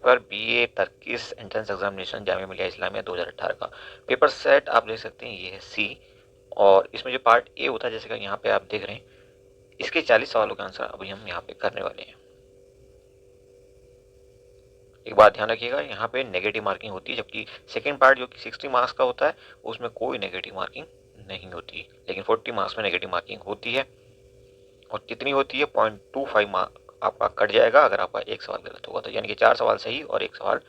Paper BA Turkish entrance examination Jamia Millia Islamia 2018 का paper set आप देख सकते हैं, ये है C। और इसमें जो पार्ट A होता है, जैसे कि यहाँ पे आप देख रहे हैं, इसके 40 सवालों का आंसर अभी हम यहाँ पे करने वाले हैं। एक बात ध्यान रखिएगा, यहाँ पे नेगेटिव मार्किंग होती है, जबकि सेकंड पार्ट जो कि 60 मार्क्स का होता है उसमें कोई नेगेटिव मार्किंग नहीं होती, लेकिन 40 मार्क्स में नेगेटिव मार्किंग होती है। और कितनी होती है? 0.25 मार्क आपका कट जाएगा अगर आपका एक सवाल गलत होगा तो, यानी कि 4 सवाल सही और एक सवाल,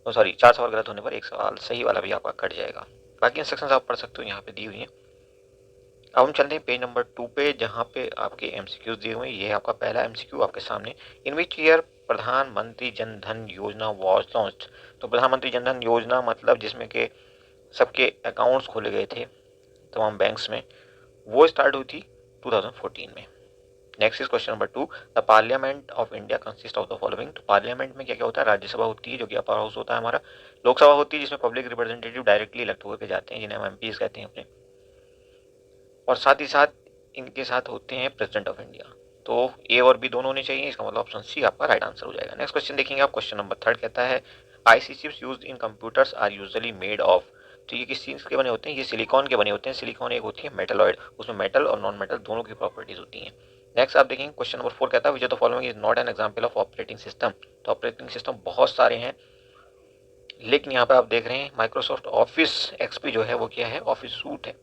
सॉरी 4 सवाल गलत होने पर एक सवाल सही वाला भी आपका कट जाएगा। बाकी इंस्ट्रक्शंस आप पढ़ सकते हो, यहाँ पे दी हुई हैं। अब हम चलते हैं पेज नंबर 2 पे, जहाँ पे आपके MCQs दिए हुए हैं। ये है आपका पहला MCQ आपके सामने। इन विच ईयर प्रधानमंत्री जन धन योजना वॉज लॉन्च्ड? तो प्रधानमंत्री जन धन योजना मतलब जिसमें के सबके अकाउंट्स खोले गए थे तमाम बैंक्स में, वो स्टार्ट हुई थी 2014 में। Next is question number 2, the parliament of India consist of the following. तो पार्लियामेंट में क्या क्या होता है? राज्यसभा होती है जो कि अपर हाउस होता है हमारा, लोकसभा होती है जिसमें पब्लिक रिप्रेजेंटेटिव डायरेक्टली इलेक्ट होकर जाते हैं, जिन्हें हम MPs कहते हैं अपने, और साथ ही साथ इनके साथ होते हैं प्रेसिडेंट ऑफ इंडिया। तो A और B दोनों होने चाहिए, इसका मतलब ऑप्शन C आपका राइट आंसर हो जाएगा। नेक्स्ट क्वेश्चन देखेंगे आप, क्वेश्चन नंबर 3 कहता है IC chips used in computers are usually made of. तो ये किस चीज के बने होते हैं? ये सिलिकॉन के बने होते हैं। सिलिकॉन एक होती है मेटलॉइड, उसमें मेटल और नॉन मेटल दोनों की प्रॉपर्टीज होती हैं। नेक्स्ट आप देखेंगे क्वेश्चन नंबर 4 कहता है विच of the following is not an example of operating system. तो ऑपरेटिंग सिस्टम बहुत सारे हैं, लेकिन यहाँ पे आप देख रहे हैं माइक्रोसॉफ्ट ऑफिस XP जो है वो क्या है? ऑफिस सूट है,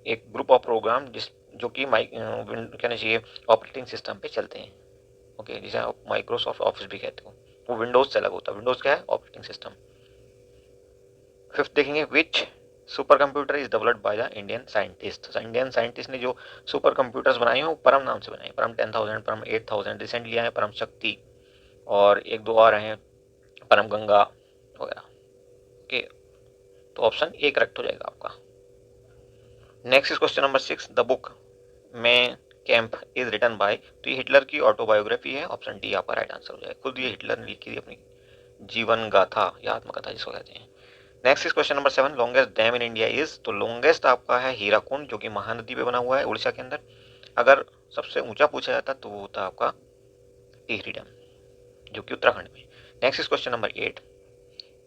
एक ग्रुप ऑफ प्रोग्राम जो कि कहना चाहिए ऑपरेटिंग सिस्टम पे चलते हैं। ओके, जिसे आप माइक्रोसॉफ्ट ऑफिस भी कहते हो, वो विंडोज से अलग होता है। विंडोज क्या है? Operating system. फिफ्थ देखेंगे which supercomputer is developed by the Indian scientist. Indian scientist ने जो सुपर कंप्यूटर्स बनाए हैं वो परम नाम से बनाए, परम 10,000, परम 8,000, रिसेंटली आए परम शक्ति, और एक दो और हैं परम गंगा वगैरह। ओके, तो ऑप्शन ए करेक्ट हो जाएगा आपका। Next is question number 6, the book में कैंप इज रिटन बाय। तो ये हिटलर की ऑटोबायोग्राफी है, ऑप्शन डी आपका राइट आंसर हो जाएगा। खुद ये हिटलर ने लिखी थी अपनी जीवन गाथा या आत्मकथा जिसको कहते हैं। Next is question number 7, longest dam in India is. तो लॉन्गेस्ट आपका है हीराकुंड जो कि महानदी पे बना हुआ है उड़ीसा के अंदर। अगर सबसे ऊंचा पूछा जाता तो वो होता आपका टिहरी डैम जो कि उत्तराखंड में। Next is question number 8,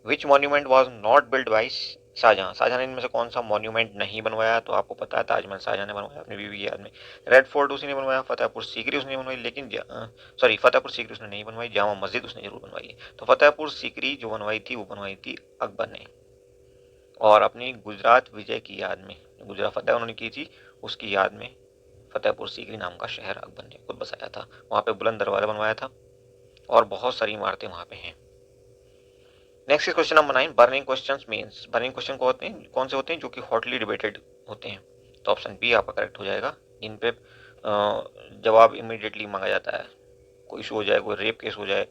which monument was not build by Shahjahan. Shahjahan ने इनमें से कौन सा मॉन्यूमेंट नहीं बनवाया? तो आपको पता है ताजमहल शाहजहां ने बनवाया अपनी बीवी की याद में, रेड फोर्ट उसने बनवाया, फतेहपुर सीकरी उसने बनवाई, लेकिन सॉरी फतेहपुर सीकरी उसने नहीं बनवाई, जामा मस्जिद उसने जरूर बनवाई है। तो फतेहपुर सीकरी जो बनवाई थी वो बनवाई थी अकबर ने, और अपनी गुजरात विजय की याद में, गुजरात फतेह उन्होंने की थी उसकी याद में फतेहपुर सीकरी नाम का शहर अकबर ने खुद बसाया था। वहाँ पे बुलंद दरवाजा बनवाया था और बहुत सारी इमारतें वहाँ पे हैं। Next is question number 9, burning questions means. Burning question को होते हैं कौन से होते हैं? जो कि हॉटली डिबेटेड होते हैं। तो ऑप्शन बी आपका करेक्ट हो जाएगा। इन पे जवाब इमीडिएटली मांगा जाता है, कोई इशू हो जाए, कोई रेप केस हो जाए,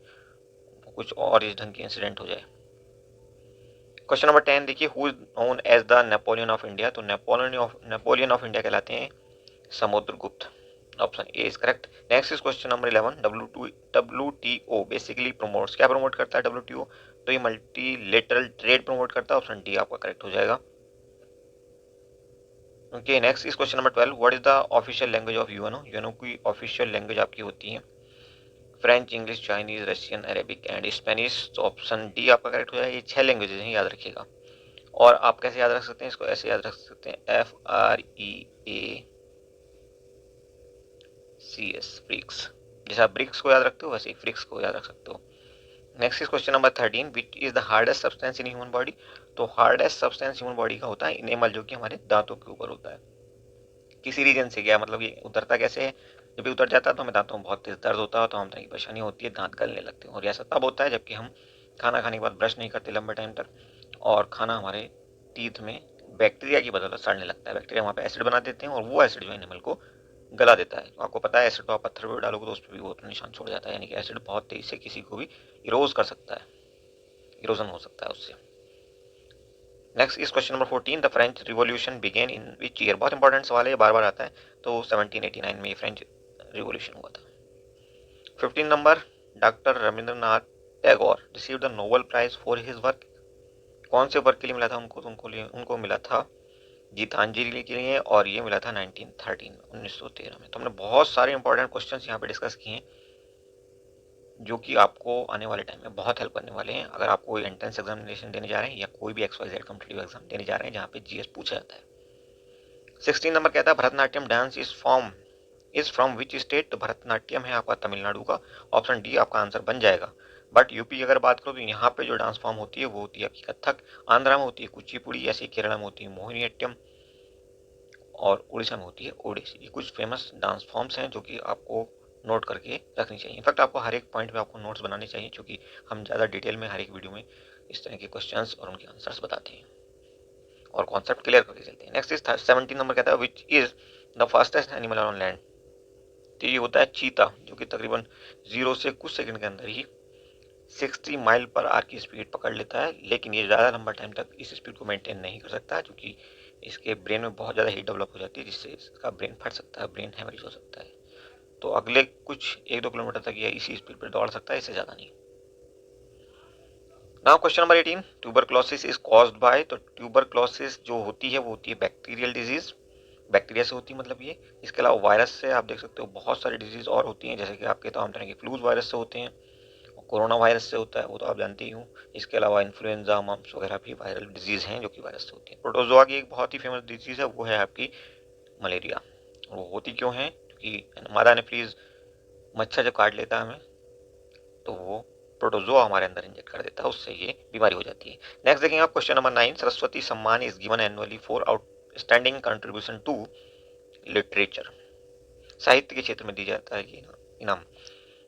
कुछ और इस ढंग की इंसिडेंट हो जाए। क्वेश्चन नंबर 10 देखिए, who is known as the Napoleon of India. तो नेपोलियन ऑफ इंडिया कहलाते हैं Samudragupta, option A is correct. Next is question number 11, WTO basically promotes, क्या प्रमोट करता है WTO? तो ये मल्टीलेटरल ट्रेड प्रमोट करता है, ऑप्शन डी आपका करेक्ट हो जाएगा। Okay, next is question number 12, what is the official language of UNO. UNO की ऑफिशियल लैंग्वेज आपकी होती है French, English, Chinese, Russian, Arabic and Spanish. तो ऑप्शन डी आपका करेक्ट हो जाएगा। ये 6 लैंग्वेजेस हैं, याद रखिएगा। और आप कैसे याद रख सकते हैं इसको? ऐसे याद रख सकते हैं, FREACS, फ्रिक्स। जैसे आप ब्रिक्स को याद रखते हो वैसे ही फ्रिक्स को याद रख सकते हो। Next is question number 13, which is the hardest substance in human body. तो हार्डेस्ट सब्सटेंस ह्यूमन बॉडी का होता है इनेमल, जो कि हमारे दांतों के ऊपर होता है। किसी रीजन से, क्या मतलब ये उतरता कैसे है? जब भी उतर जाता है तो हमें दांतों में बहुत तेज दर्द होता है, तो हम तरह की परेशानी होती है, दांत गलने लगते हैं। और ऐसा तब होता है जबकि हम खाना खाने के बाद ब्रश नहीं करते लंबे टाइम तक, और खाना हमारे टीथ में बैक्टीरिया की बदौलत सड़ने लगता है। बैक्टीरिया वहाँ पे एसिड बना देते हैं और वो एसिड जो एनिमल को गला देता है। तो आपको पता है एसिड को आप पत्थर पर डालोगे तो उस पर भी वो निशान छोड़ जाता है, यानी कि एसिड बहुत तेजी से किसी को भी इरोज कर सकता है, इरोजन हो सकता है उससे। Next is question number 14, the French revolution begin in which year. बहुत इंपॉर्टेंट सवाल है, बार बार आता है। तो 1789 में फ्रेंच रिवॉल्यूशन हुआ था। 15 number, doctor Rabindranath Tagore receive the Nobel prize for his work. कौन से वर्क के लिए मिला था उनको? उनको मिला था गीतांजलि के लिए, और ये मिला था 1913 में, 1913 में। तो हमने बहुत सारे इंपॉर्टेंट क्वेश्चन यहाँ पे डिस्कस किए हैं। जो कि आपको आने वाले टाइम में बहुत हेल्प करने वाले हैं अगर आप कोई एंट्रेंस एग्जामिनेशन देने जा रहे हैं या कोई भी XYZ कॉम्पिटिटिव एग्जाम देने जा रहे हैं जहाँ पे GS पूछा जाता है। 16 नंबर कहता है Bharatanatyam dance is from which state. तो भरतनाट्यम है आपका तमिलनाडु का। ऑप्शन डी आपका आंसर बन जाएगा। बट यूपी की अगर बात करो तो यहाँ पे जो डांस फॉर्म होती है वो होती है आपकी कथक। आंध्रा में होती है कुचिपुड़ी, ऐसे केरला में होती है मोहिनीअट्टम और उड़ीसा में होती है ओडिसी। ये कुछ फेमस डांस फॉर्म्स हैं जो कि आपको नोट करके रखनी चाहिए। इनफैक्ट आपको हर एक पॉइंट में आपको नोट्स बनाने चाहिए क्योंकि हम ज़्यादा डिटेल में हर एक वीडियो में इस तरह के क्वेश्चंस और उनके आंसर्स बताते हैं और कॉन्सेप्ट क्लियर करके चलते हैं। नेक्स्ट इज 17 नंबर कहता है which is the fastest animal on land. तो ये होता है चीता, जो कि तकरीबन 0 से कुछ सेकंड के अंदर ही 60 माइल पर आवर की स्पीड पकड़ लेता है। लेकिन ये ज़्यादा लंबा टाइम तक इस स्पीड को मेंटेन नहीं कर सकता क्योंकि इसके ब्रेन में बहुत ज़्यादा हीट डेवलप हो जाती है जिससे इसका ब्रेन फट सकता है, ब्रेन हेमरेज हो सकता है। तो अगले कुछ 1-2 किलोमीटर तक ये इसी स्पीड पर दौड़ सकता है, इससे ज़्यादा नहीं। Now question number 18, tuberculosis is caused by. तो ट्यूबरक्लोसिस जो होती है वो होती है बैक्टीरियल डिजीज, बैक्टीरिया से होती है मतलब ये। इसके अलावा वायरस से आप देख सकते हो बहुत सारी डिजीज और होती हैं, जैसे कि आपके तमाम तरह के फ्लूज वायरस से होते हैं, कोरोना वायरस से होता है, वो तो आप जानते ही हो। इसके अलावा इन्फ्लुएंजा, मम्प्स वगैरह भी वायरल डिजीज हैं जो कि वायरस से होती है। प्रोटोजोआ की एक बहुत ही फेमस डिजीज है, वो है आपकी मलेरिया। वो होती क्यों है? क्योंकि मादा एनोफिलीज मच्छर जब काट लेता है हमें तो वो प्रोटोजोआ हमारे अंदर इंजेक्ट कर देता है, उससे ये बीमारी हो जाती है। नेक्स्ट देखेंगे आप question number 9, Saraswati Samman is given annually for outstanding contribution to literature. साहित्य के क्षेत्र में दी जाता है ये इनाम।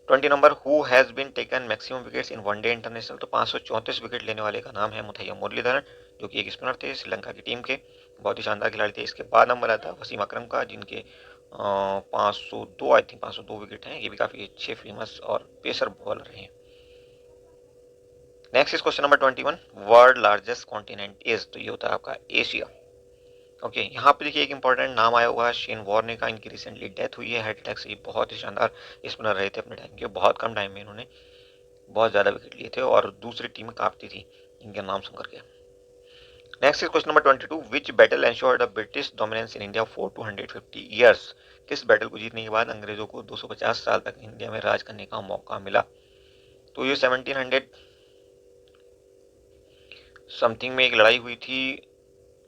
20 number, who has been taken maximum wickets in one day international. तो 534 विकेट लेने वाले का नाम है मुथैया मुरलीधरन, जो कि एक स्पिनर थे श्रीलंका की टीम के, बहुत ही शानदार खिलाड़ी थे। इसके बाद नंबर आता है वसीम अकरम का, जिनके 502 आई थिंक 502 विकेट हैं। ये भी काफ़ी अच्छे फेमस और पेसर बॉलर हैं। Next is question number 21, world largest continent is. तो ये होता है आपका एशिया। ओके, यहाँ पे देखिए एक इंपॉर्टेंट नाम आया हुआ है शेन वॉर्ने का। इनकी रिसेंटली डेथ हुई है हार्ट अटैक से। बहुत ही शानदार स्पिनर रहे थे अपने टाइम के, बहुत कम टाइम में इन्होंने बहुत ज़्यादा विकेट लिए थे और दूसरी टीम कांपती थी इनके नाम सुन करके। Next is question number 22, which battle ensured the British dominance in India for 250 years. किस बैटल को जीतने के बाद अंग्रेजों को 250 साल तक इंडिया में राज करने का मौका मिला? तो ये 1700 समथिंग में एक लड़ाई हुई थी,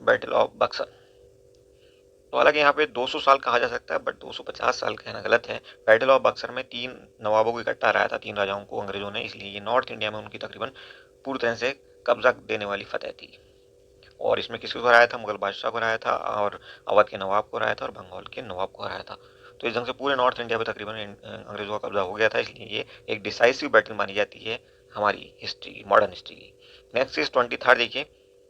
बैटल ऑफ बक्सर। तो हालांकि यहाँ पे 200 साल कहा जा सकता है बट 250 साल कहना गलत है। बैटल ऑफ बक्सर में 3 नवाबों को इकट्ठा हराया था, 3 राजाओं को अंग्रेजों ने, इसलिए ये नॉर्थ इंडिया में उनकी तकरीबन पूरी तरह से कब्जा देने वाली फतेह थी। और इसमें किसको हराया था? मुगल बादशाह को हराया था और अवध के नवाब को हराया था और बंगाल के नवाब को हराया था। तो इस ढंग से पूरे नॉर्थ इंडिया पे तकरीबन अंग्रेजों का कब्जा हो गया था, इसलिए ये एक डिसाइसिव बैटल मानी जाती है हमारी हिस्ट्री की, मॉडर्न हिस्ट्री की। नेक्स्ट इज 23rd देखिए,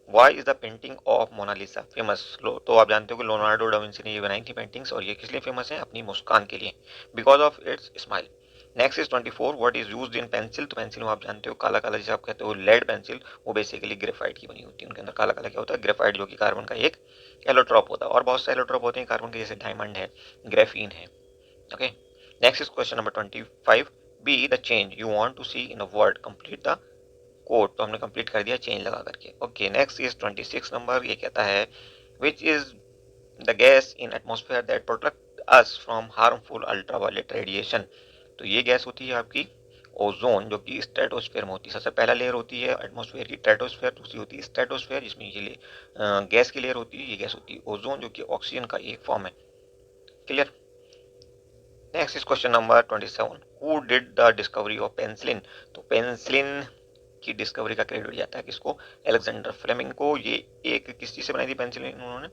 why is the painting of Mona Lisa famous. तो आप जानते हो कि लियोनार्डो डा विंची ने ये बनाई थी पेंटिंग्स, और ये किस लिए फेमस है? अपनी मुस्कान के लिए, because of its smile. Next is 24, what is used in pencil. तो पेंसिल में आप जानते हो काला काला, जिसे आप कहते हो लेड पेंसिल, वो बेसिकली ग्रेफाइट की बनी होती है। उनके अंदर काला काला क्या होता है? ग्रेफाइट, जो कि कार्बन का एक एलोट्रॉप होता है, और बहुत से एलोट्रॉप होते हैं कार्बन के, जैसे डायमंड है, ग्रेफीन है। Okay, next is question number 25, be the change you want to see in a world, complete the code. तो हमने कंप्लीट कर दिया चेंज लगा करके। ओके, नेक्स्ट इज 26 नंबर, ये कहता है which is the gas in atmosphere that protect us from harmful ultraviolet radiation. तो ये गैस होती है आपकी ओजोन, जो कि स्ट्रेटोस्फेयर में होती है। सबसे पहला लेयर होती है एटमॉस्फेयर की ट्रेटोस्फेयर, दूसरी होती है स्ट्रेटोस्फेयर, जिसमें ये गैस की लेयर होती है। ये गैस होती है ओजोन, जो कि ऑक्सीजन का एक फॉर्म है। Clear? Next is question number 27, who did the discovery of penicillin. तो पेंसिलिन की डिस्कवरी का क्रेडिट जाता है किसको? अलेक्जेंडर फ्लेमिंग को। ये एक किस चीज से बनाई थी पेंसिलिन उन्होंने?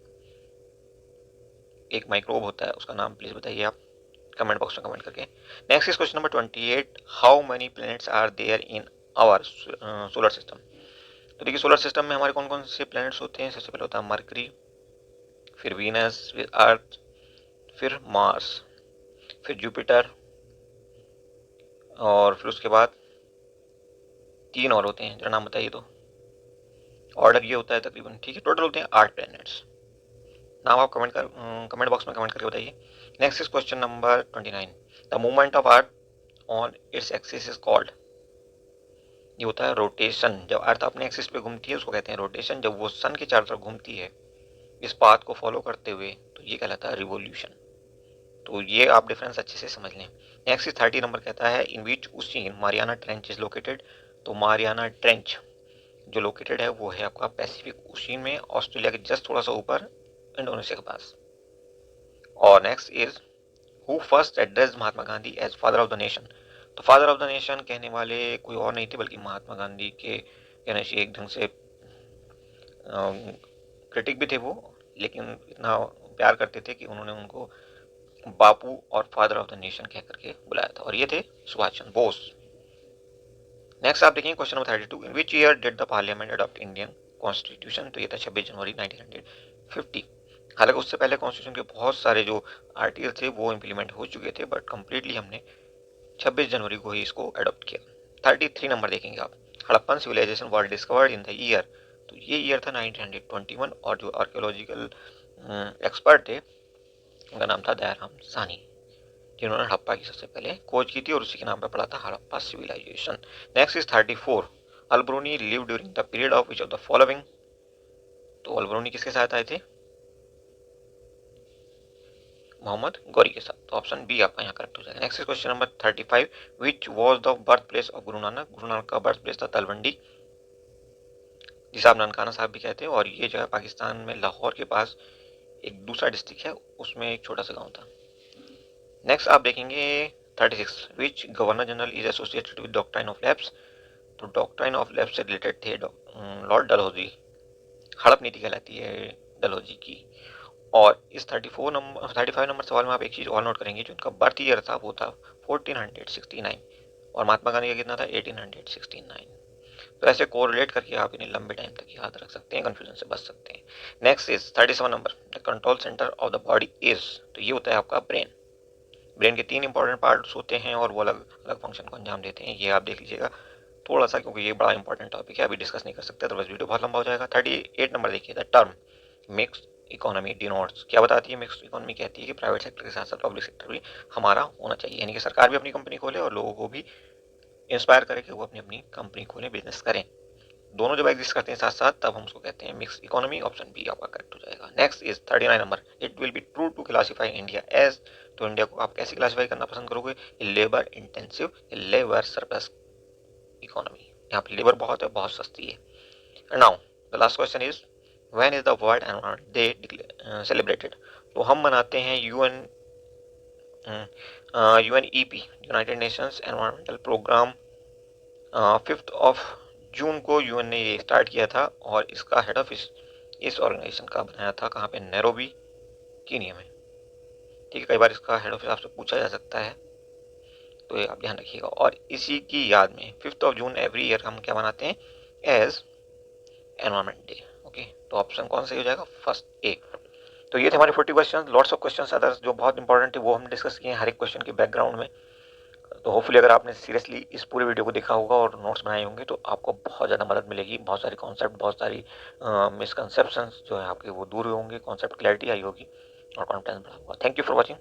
एक माइक्रोब होता है, उसका नाम प्लीज बताइए आप कमेंट बॉक्स में कमेंट करके। Next is question number 28, how many planets are there in our solar system. तो देखिए सोलर सिस्टम में हमारे कौन कौन से प्लैनेट्स होते हैं? सबसे पहले होता है मरकरी, फिर वीनस, फिर अर्थ, फिर मार्स, फिर जुपिटर, और फिर उसके बाद 3 और होते हैं, जरा नाम बताइए। तो ऑर्डर ये होता है तकरीबन, ठीक है, टोटल होते हैं 8 प्लैनेट्स। नाम आप कमेंट बॉक्स में कमेंट करके बताइए। Next is question number 29, the movement of earth on its axis is called. ये होता है रोटेशन। जब अर्थ अपने एक्सिस पे घूमती है उसको कहते हैं रोटेशन। जब वो सन के चारों तरफ घूमती है इस पाथ को फॉलो करते हुए तो ये कहलाता है रिवोल्यूशन। तो ये आप डिफरेंस अच्छे से समझ लें। नेक्स्ट इज 30 नंबर, कहता है in which ocean Mariana Trench is located. तो मारियाना ट्रेंच जो लोकेटेड है वो है आपका पैसिफिक ओशियन में, ऑस्ट्रेलिया के जस्ट थोड़ा सा ऊपर, इंडोनेशिया के पास। और next is who first address Mahatma Gandhi as father of the nation. तो फादर ऑफ द नेशन कहने वाले कोई और नहीं थे बल्कि महात्मा गांधी के कहने से एक ढंग से क्रिटिक भी थे वो, लेकिन इतना प्यार करते थे कि उन्होंने उनको बापू और फादर ऑफ द नेशन कह करके बुलाया था, और ये थे सुभाष चंद्र बोस। नेक्स्ट आप देखेंगे question number 32, in which year did the parliament adopt Indian constitution. तो ये था 26 जनवरी 1950। हालांकि उससे पहले कॉन्स्टिट्यूशन के बहुत सारे जो आर्टिकल थे वो इम्प्लीमेंट हो चुके थे, बट कंप्लीटली हमने 26 जनवरी को ही इसको अडॉप्ट किया। 33 नंबर देखेंगे आप, Harappan civilisation was discovered in the year. तो ये ईयर था 1921, और जो आर्कियोलॉजिकल एक्सपर्ट थे उनका नाम था दयाराम सानी, जिन्होंने हड़प्पा की सबसे पहले खोज की थी और उसी के नाम पर पड़ा था Harappa civilisation. Next is 34, Alberuni live during the period of which of the following. तो अल्ब्रूनी किसके साथ आए थे? मोहम्मद गौरी के साथ। तो ऑप्शन बी आपका यहाँ करेक्ट हो जाएगा। Next question number 35, which was the birth place of Guru Nanak. Guru Nanak का बर्थ प्लेस था तलवंडी, जिसे आप ननकाना साहब भी कहते हैं, और ये जो है पाकिस्तान में लाहौर के पास एक दूसरा डिस्ट्रिक्ट है, उसमें एक छोटा सा गांव था। नेक्स्ट आप देखेंगे 36, which governor general is associated with doctrine of lapse. तो डॉक्ट्राइन ऑफ लैब्स से रिलेटेड थे लॉर्ड डलहौजी। हड़प नीति कहलाती है डलहौजी की। और इस 35 नंबर सवाल में आप एक चीज़ और नोट करेंगे, जो उनका बर्थ ईयर था वो था 1469, और महात्मा गांधी का कितना था 1869। तो ऐसे कोरिलेट करके आप इन्हें लंबे टाइम तक याद रख सकते हैं, कंफ्यूजन से बच सकते हैं। Next is 37 number, the control centre of the body is. तो ये होता है आपका ब्रेन। ब्रेन के 3 इंपॉर्टेंट पार्ट्स होते हैं और वो अलग अलग फंक्शन को अंजाम देते हैं, ये आप देख लीजिएगा थोड़ा सा, क्योंकि ये बड़ा इंपॉर्टेंट टॉपिक है, अभी डिस्कस नहीं कर सकते तो बस वीडियो बहुत लंबा हो जाएगा। 38 नंबर देखिए, the term mix economy denotes. क्या बताती है मिक्स इकोनॉमी? कहती है कि प्राइवेट सेक्टर के साथ साथ पब्लिक सेक्टर भी हमारा होना चाहिए, यानी कि सरकार भी अपनी कंपनी खोले और लोगों को भी इंस्पायर करे कि वो अपनी अपनी कंपनी खोले, बिजनेस करें। दोनों जब एग्जिस्ट करते हैं साथ साथ, तब हम उसको कहते हैं मिक्स इकोनॉमी। ऑप्शन बी आपका करेक्ट हो जाएगा। Next is 39 number, it will be true to classify India as. तो इंडिया को आप कैसे क्लासीफाई करना पसंद करोगे? Labour intensive, labour surplus economy. यहाँ पे लेबर बहुत है, बहुत सस्ती है। Now the last question is, when is the world environment day celebrated. तो हम मनाते हैं UNEP, united nations environmental programme, 5 जून को यूएन ने ये स्टार्ट किया था, और इसका हेड ऑफिस इस ऑर्गेनाइजेशन का बनाया था कहाँ पे? नैरोबी, कीनिया में। ठीक है, कई बार इसका हेड ऑफिस आपसे पूछा जा सकता है, तो ये आप ध्यान रखिएगा। और इसी की याद में 5 जून एवरी ईयर हम क्या मनाते हैं? As environment day. ओके, तो ऑप्शन कौन सही हो जाएगा? First A. तो ये थे हमारे 40 question, lots of question others जो बहुत इंपॉर्टेंट थे वो हम डिस्कस किए हर एक क्वेश्चन के बैकग्राउंड में। तो होपफुली अगर आपने सीरियसली इस पूरे वीडियो को देखा होगा और नोट्स बनाए होंगे तो आपको बहुत ज़्यादा मदद मिलेगी, बहुत सारे कॉन्सेप्ट, बहुत सारी मिसकंसेप्शंस जो है आपके वो दूर होंगे, कॉन्सेप्ट क्लैरिटी आई होगी और कॉन्फिडेंस बढ़ा होगा। Thank you for watching.